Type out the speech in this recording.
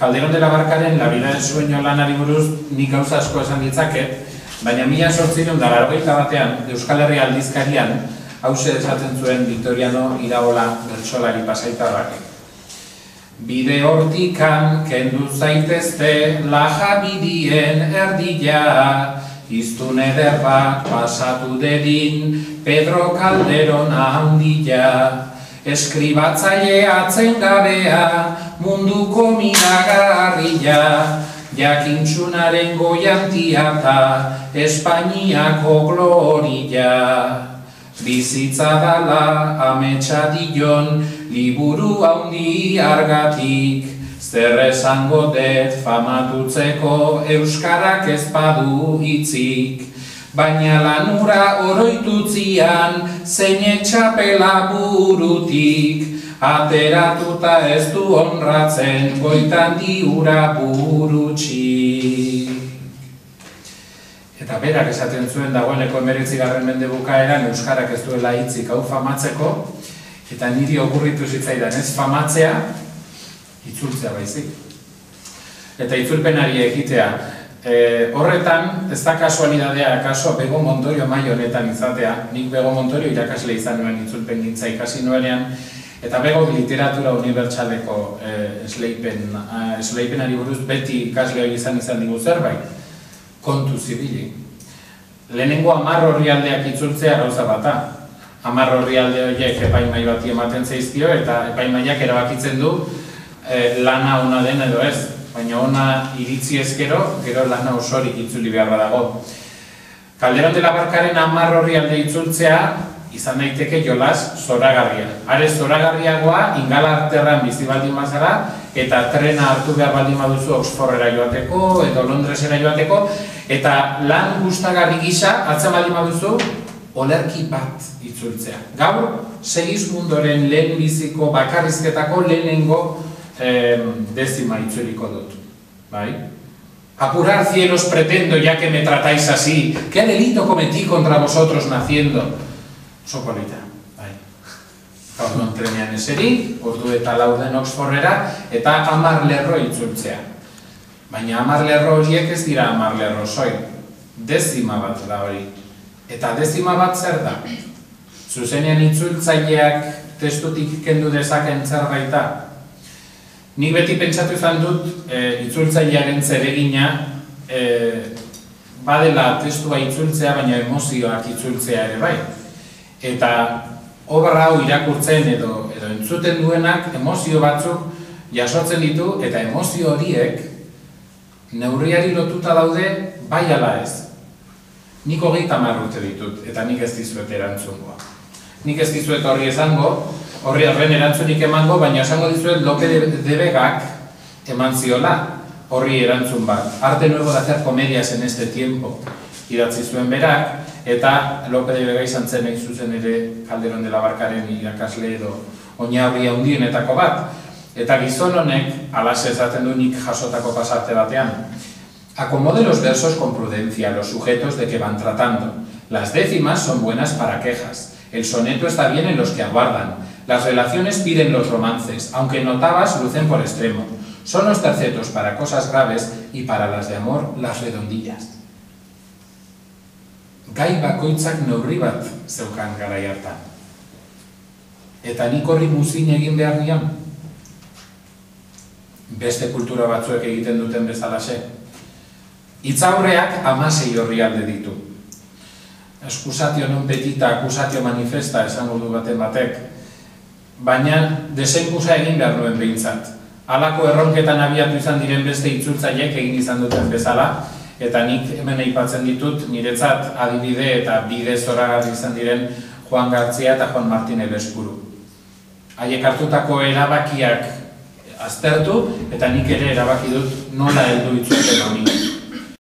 Calderón de la Barcaren La vida de sueño lanari buruz nik gauza asko esan ditzaket, baina 1881 Euskal Herria aldizkarian hauxe esaten zuen Victoriano Iraola bertsolari pasaitarrak. Bide hortikan kendu zaitezte lajabidien erdila, iztun eder bat pasatu dedin Pedro Calderón handia. Eskribatzaile atzengabea, munduko miragarria, jakintxunaren goiantia eta Espainiako gloria. Bizitza dala ametsa dion, liburu handi argatik, zer esango det famatutzeko euskarak ez badu hitzik. Baina lanura oroitutzian, zein etxapela burutik, ateratuta ez du honratzen, goitan diura burutxik. Eta berak esaten zuen dagoeneko 19. mende bukaeran euskarak ez duela hitzik hau famatzeko, eta niri okurritu zitzaidan ez famatzea, itzultzea baizik. Eta itzulpenari ekitea. Horretan, ez da kasualidadea, akaso Bego Montorio mai honetan izatea. Nik Bego Montorio irakasle izan nuen itzulpen gintza ikasi nuenean, eta Bego literatura unibertsaleko esleipenari buruz beti ikasle hori izan digu zerbait. Kontu zibili. Lehenengo 10 orrialdeak itzultzea gauza bata. 10 orrialde horiek epaimai bati ematen zaizkio, eta epaimaiak erabakitzen du lana ona den edo ez. Baina ona iritzi ezkero, gero lana osorik itzuli beharra dago. Calderón de la Barcaren 10 orrialde itzultzea izan daiteke jolas zoragarria. Are zoragarriagoa Ingalarterran bizi baldin bazara eta trena hartu behar baldin baduzu Oxfordera joateko edo Londresera joateko, eta lan gustagarri gisa hartzen baldin baduzu olerki bat itzultzea. Gaur Segismundoren lehen biziko bakarrizketako lehenengo décima itzuliko dut, bai? Apurar cielos pretendo ya que me tratáis así, ¿qué delito cometí contra vosotros naciendo? Sokolita, bai. Gaudon trenean eseri, ordu eta lauden Oxfordera, eta 10 lerro itzultzea. Baina 10 lerro horiek ez dira 10 lerro soil, dezima bat da hori. Eta dezima bat zer da? Zuzenean itzultzaileak testutik kendu dezaken zerbaita. Nik beti pentsatu izan dut itzultzailearen zeregina badela testua itzultzea, baina emozioak itzultzea ere bai. Eta obra hau irakurtzen edo entzuten duenak emozio batzuk jasotzen ditu, eta emozio horiek neurriari lotuta daude bai ala ez. Nik 30 urte ditut, eta nik ez dizuet erantzungoa. Nik ez dizuet horri esango, horri horren erantzunik emango, baina esango dizuet Lope de Vegak eman ziola horri erantzun bat. Arte nuevo de hacer comedias en este tiempo idatzi zuen berak, eta Lope de Vega izan zen zuzen ere Calderón de la Barcaren irakasle edo oinarri handienetako bat. Eta gizon honek, alaxe esaten du nik jasotako pasarte batean, acomode los versos con prudencia, los sujetos de que van tratando. Las décimas son buenas para quejas. El soneto está bien en los que aguardan. Las relaciones piden los romances, aunque en octavas lucen por extremo. Son los tercetos para cosas graves y para las de amor las redondillas. Gai bakoitzak neurri bat zeukan garai hartan. Eta nik horri muzin egin behar nion. Beste kultura batzuek egiten duten bezalaxe. Hitzaurreak 16 orrialde ditu. Excusatio non petita, accusatio manifesta esango du baten batek. Baina desenkusa egin behar nuen behintzat. Halako erronketan abiatu izan diren beste itzultzaileek egin izan duten bezala, eta nik hemen aipatzen ditut niretzat adibide eta bide zoragarri izan diren Juan Gartzia eta Juan Martin Elezpuru. Haiek hartutako erabakiak aztertu, eta nik ere erabaki dut nola heldu itzulpen honi.